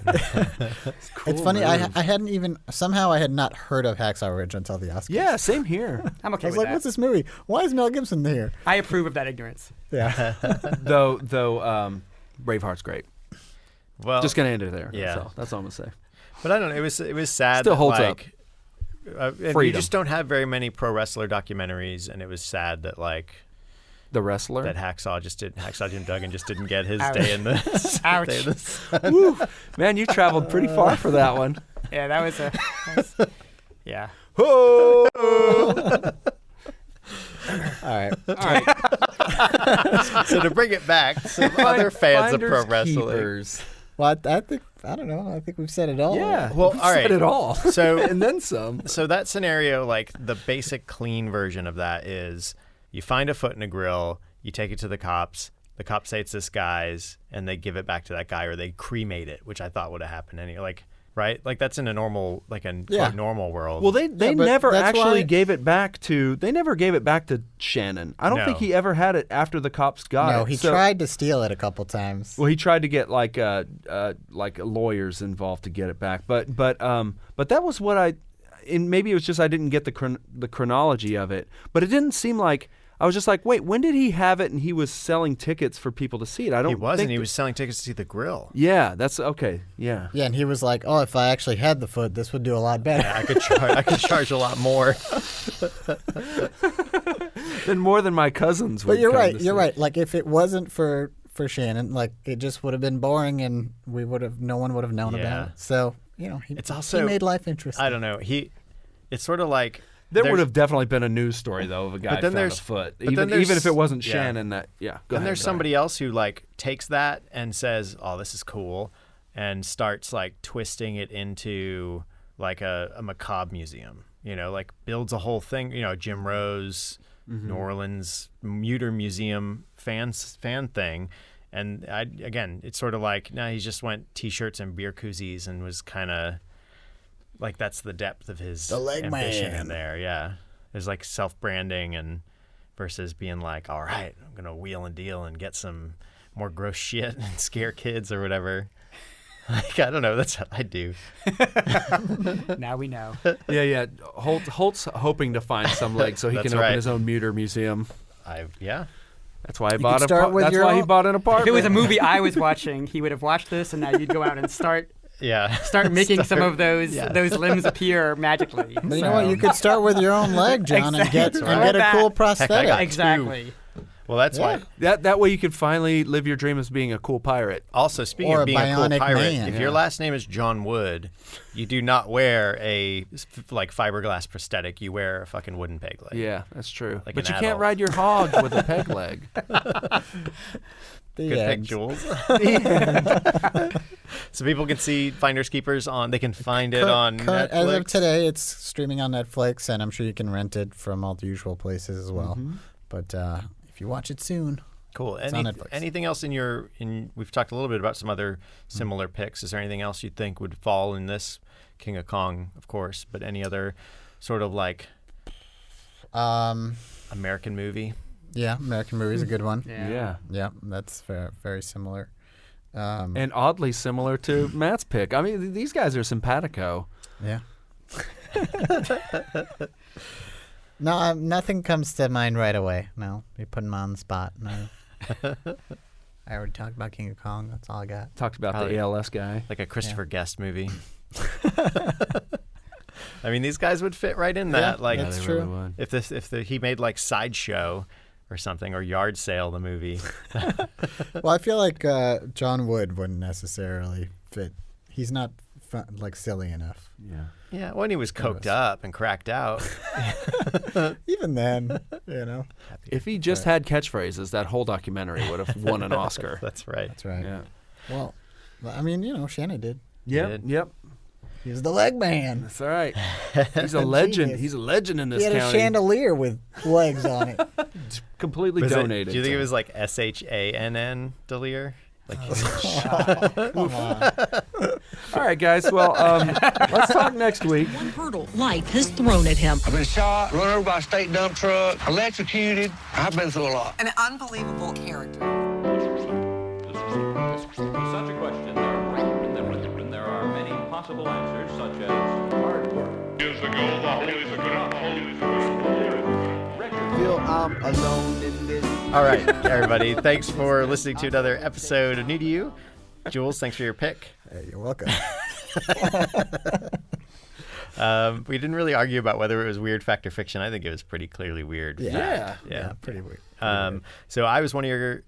it's funny. move. I hadn't even somehow I had not heard of Hacksaw Ridge until the Oscars. Yeah, same here. I'm okay I was with like, that. "What's this movie? Why is Mel Gibson here?" I approve of that ignorance. Yeah. though Braveheart's great. Well, Just gonna end it there. Yeah. That's all I'm gonna say. but I don't know. It was sad. Still that, holds like, and you Freedom. just don't have very many pro wrestler documentaries, and it was sad that like The wrestler. that Hacksaw Jim Duggan just didn't get his Ouch. day in the Ouch. day in the sun. Woo. Man, you traveled pretty far for that one. Yeah, that was yeah. Oh! All right. All right. So to bring it back, some other fans of pro Finders wrestling. keepers. Well, I think I don't know. I think we've said it all. Yeah. Well, we've all right. said it all. So and then some. So that scenario, like the basic clean version of that is you find a foot in a grill, you take it to the cops say it's this guy's, and they give it back to that guy, or they cremate it, which I thought would have happened anyway. Like, right? Like that's in a normal, like a Yeah. quote, normal world. Well, they but never that's actually why- gave it back to. They never gave it back to Shannon. I don't No. think he ever had it after the cops got it. No, he So- tried to steal it a couple times. Well, he tried to get like lawyers involved to get it back, but that was what and maybe it was just I didn't get the chronology of it, but it didn't seem like I was just like, wait, when did he have it? And he was selling tickets for people to see it. I don't. he was, think and he that- was selling tickets to see the grill. Yeah, that's okay. Yeah. Yeah, and he was like, "Oh, if I actually had the foot, this would do a lot better." I could charge a lot more. Then more than my cousins. But would you're come right. to You're see. right. Like if it wasn't for Shannon, like it just would have been boring, and no one would have known Yeah. about it. So It's he also made life interesting. I don't know. It's sort of like There there's- would have definitely been a news story though of a guy But then found a there's- foot, but then even there's- if it wasn't yeah. Shannon. That go Then ahead, there's sorry. somebody else who like takes that and says, "Oh, this is cool," and starts like twisting it into like a macabre museum. You know, like builds a whole thing. You know, Jim Rose, New Orleans Muter Museum fan thing. And again, it's sort of like he just went T-shirts and beer koozies and was kind of like that's the depth of his The leg ambition man. in there. Yeah, there's like self-branding and versus being like, all right, I'm gonna wheel and deal and get some more gross shit and scare kids or whatever. Like, I don't know. That's what I do. Now we know. Yeah. Holt's hoping to find some legs so he That's can open right. his own muter museum. Yeah. That's why he could bought start with That's your why he own- bought an If apartment. it was a movie I was watching, he would have watched this, and now you'd go out and start Yeah. making some of those yeah. those limbs appear magically. But you know what? You could start with your own leg, John, and get a cool prosthetic. got Exactly. Well, that's why. That way you could finally live your dream as being a cool pirate. Also, speaking Or of a being a cool bionic pirate, man. if your last name is John Wood, you do not wear a fiberglass prosthetic. You wear a fucking wooden peg leg. Yeah, that's true. Like but an you can't adult. ride your hog with a peg leg. The Good pick, eggs. Jules. So people can see Finders Keepers on. They can find it on Netflix. As of today, it's streaming on Netflix, and I'm sure you can rent it from all the usual places as well. But if you watch it soon, Cool. It's on Netflix. Anything else we've talked a little bit about some other similar picks. Is there anything else you think would fall in this? King of Kong, of course, but any other sort of like American movie? yeah, American Movie is a good one. Yeah. Yeah, that's very, very similar. And oddly similar to Matt's pick. I mean, these guys are simpatico. Yeah. No, nothing comes to mind right away. No, you put him on the spot. No. I already talked about King of Kong. That's all I got. Talked about Probably. the ALS guy. Like a Christopher Guest movie. I mean, these guys would fit right in that. Yeah, like, that's they true. really would. if he made like Sideshow or something, or Yard Sale, the movie. Well, I feel like John Wood wouldn't necessarily fit. He's not silly enough. Yeah. Yeah, when he was coked up and cracked out. Even then, you know. If he just had catchphrases, that whole documentary would have won an Oscar. That's right. That's right. Yeah. Well, I mean, you know, Shannon did. Yep. He was the leg man. That's all right. He's a legend. Genius. He's a legend in this He had county. a chandelier with legs on it. Completely Was it- donated. do you think to- it was like SHANN Delir? Like, Come on. All right, guys. Well, let's talk next week. One hurdle life has thrown at him. I've been shot, run over by a state dump truck, electrocuted. I've been through a lot. An unbelievable character. Such a question, there are many possible answers, such as hard work. Years ago, the Holy Feel I'm alone in this. all right, everybody. Thanks for listening to another episode of New to You. Jules, thanks for your pick. Hey, you're welcome. We didn't really argue about whether it was weird fact or fiction. I think it was pretty clearly weird. Yeah. Yeah. Pretty weird. So I was one of your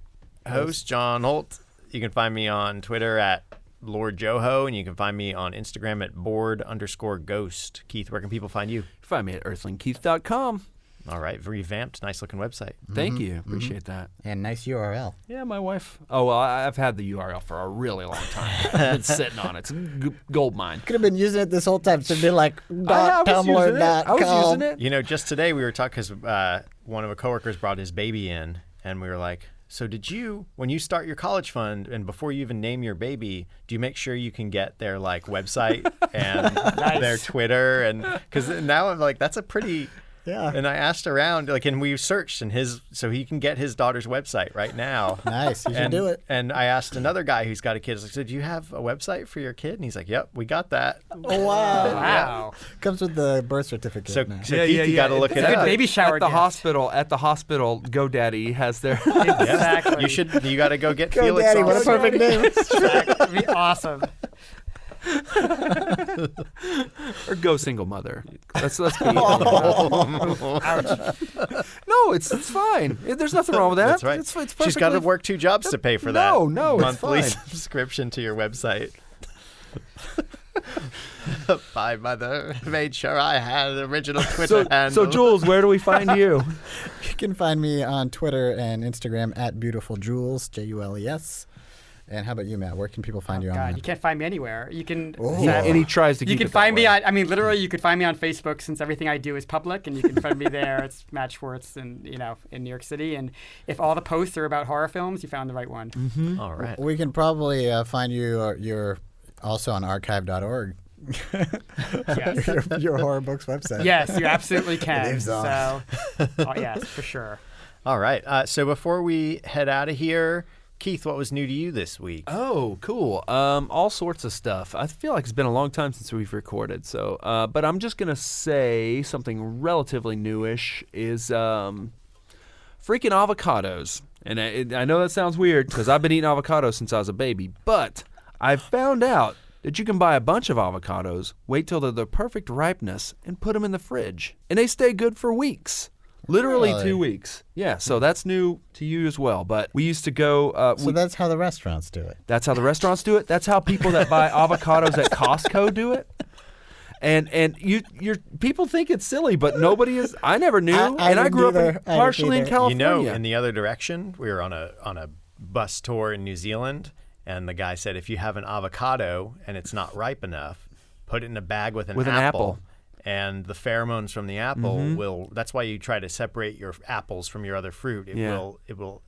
hosts, John Holt. You can find me on Twitter at Lord Joho, and you can find me on Instagram at board_ghost. Keith, where can people find you? Find me at earthlingkeith.com. All right, revamped, nice looking website. Thank you. Appreciate that. And nice URL. Yeah, my wife. Oh, well, I've had the URL for a really long time. I've been sitting on it. It's a gold mine. Could have been using it this whole time. Should be like I was using it. I was using it. You know, just today we were talking because one of our coworkers brought his baby in, and we were like, so did you, when you start your college fund and before you even name your baby, do you make sure you can get their like website and their Twitter? And because now I'm like, that's a pretty... Yeah. And I asked around, like, and we searched, and so he can get his daughter's website right now. Nice. You should and, do it. And I asked another guy who's got a kid. I was like, so do you have a website for your kid? And he's like, yep, we got that. Oh, wow. Wow. Comes with the birth certificate. So, now. so Keith, you got to look It's it a good up. baby shower At the gift. hospital, GoDaddy has their. Exactly. You got to go get Go Felix. Daddy, what a also. perfect name. That'd be awesome. Or Go Single Mother. Let's be. Ouch. No, it's fine. There's nothing wrong with that. That's right. It's She's got to perfectly- work 2 jobs to pay for that. No, it's monthly fine. subscription to your website. My mother made sure I had an original Twitter handle. So, Jules, where do we find you? You can find me on Twitter and Instagram at BeautifulJules, Jules. And how about you, Matt? Where can people find you God, online? you can't find me anywhere. You can. And he tries to keep You can it find that me way. on. I mean, literally, you could find me on Facebook since everything I do is public, and you can find me there. It's Matt Schwartz, and in New York City. And if all the posts are about horror films, you found the right one. All right. We can probably find you. You're also on archive.org. Yes. your horror books website. Yes, you absolutely can. lives on. So, yes, for sure. All right. So before we head out of here, Keith, what was new to you this week? Oh, cool. All sorts of stuff. I feel like it's been a long time since we've recorded. So, but I'm just gonna say something relatively newish is freaking avocados. And I know that sounds weird because I've been eating avocados since I was a baby, but I found out that you can buy a bunch of avocados, wait till they're the perfect ripeness, and put them in the fridge. And they stay good for weeks. Literally Really? 2 weeks. Yeah, so that's new to you as well. But we used to go... So that's how the restaurants do it. That's how the restaurants do it. That's how people that buy avocados at Costco do it. And you people think it's silly, but nobody is... I never knew. I grew up partially in California. In the other direction, we were on a bus tour in New Zealand, and the guy said, if you have an avocado and it's not ripe enough, put it in a bag with an apple. And the pheromones from the apple will. That's why you try to separate your apples from your other fruit. It will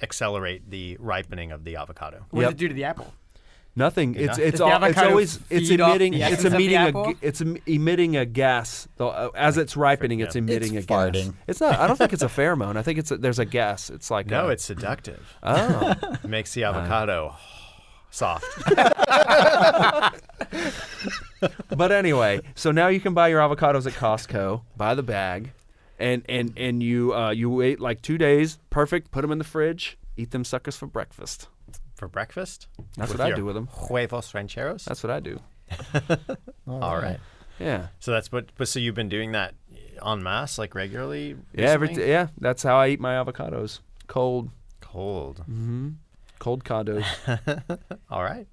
accelerate the ripening of the avocado. What does it do to the apple? Nothing. It's emitting a gas. As it's ripening, it's emitting a gas. Farting. It's not. I don't think it's a pheromone. I think there's a gas. It's like it's seductive. Oh, It makes the avocado soft. But anyway, so now you can buy your avocados at Costco by the bag, and you wait like 2 days. Perfect. Put them in the fridge. Eat them suckers for breakfast. For breakfast? That's what I do with them. Huevos rancheros? That's what I do. All right. Yeah. So so you've been doing that en masse, like regularly? Yeah. Recently? That's how I eat my avocados. Cold. Mm-hmm. Cold cados. All right.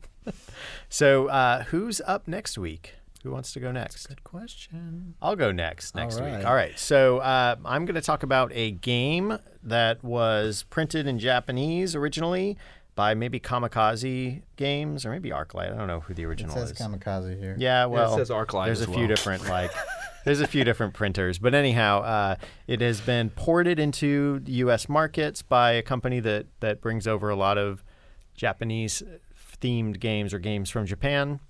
So who's up next week? Who wants to go next? Good question. I'll go next All week. right. All right. So I'm going to talk about a game that was printed in Japanese originally by maybe Kamikaze Games or maybe ArcLight. I don't know who the original It says is. Kamikaze here. Yeah, well, it says ArcLight there's as a few well. different there's a few different printers, but anyhow, it has been ported into the U.S. markets by a company that brings over a lot of Japanese themed games or games from Japan.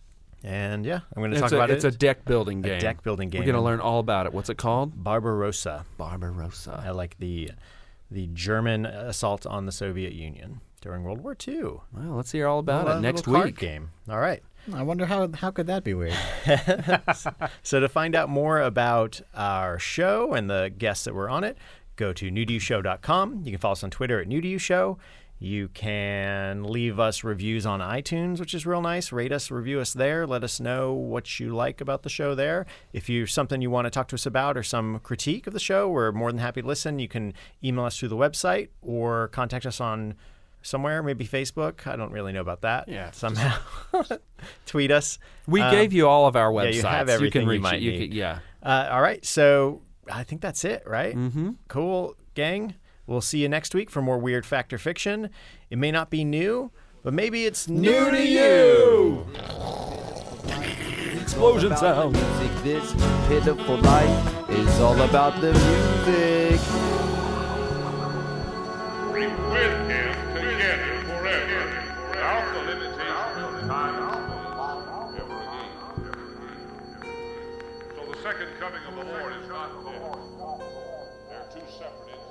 And yeah, I'm going to talk about it. It's a deck building game. A deck building game. We're going to learn all about it. What's it called? Barbarossa. Barbarossa. I like the German assault on the Soviet Union during World War II. Well, let's hear all about it next card week. Game. All right. I wonder how could that be weird? So to find out more about our show and the guests that were on it, go to newtoyoushow.com. You can follow us on Twitter at newtoyoushow. You can leave us reviews on iTunes, which is real nice. Rate us, review us there. Let us know what you like about the show there. If you're something you want to talk to us about or some critique of the show, we're more than happy to listen. You can email us through the website or contact us on somewhere, maybe Facebook. I don't really know about that. Yeah. Somehow. Tweet us. We gave you all of our websites. Yeah, you have everything you can reach might it. need. Yeah. All right. So I think that's it, right? Mm-hmm. Cool. Gang. We'll see you next week for more Weird Fact or Fiction. It may not be new, but maybe it's new to you. Explosion sound. Music, this pitiful life is all about the music. With him together forever, without the limitation of time ever again. So the second coming of the Lord is not there. They're two separate entities.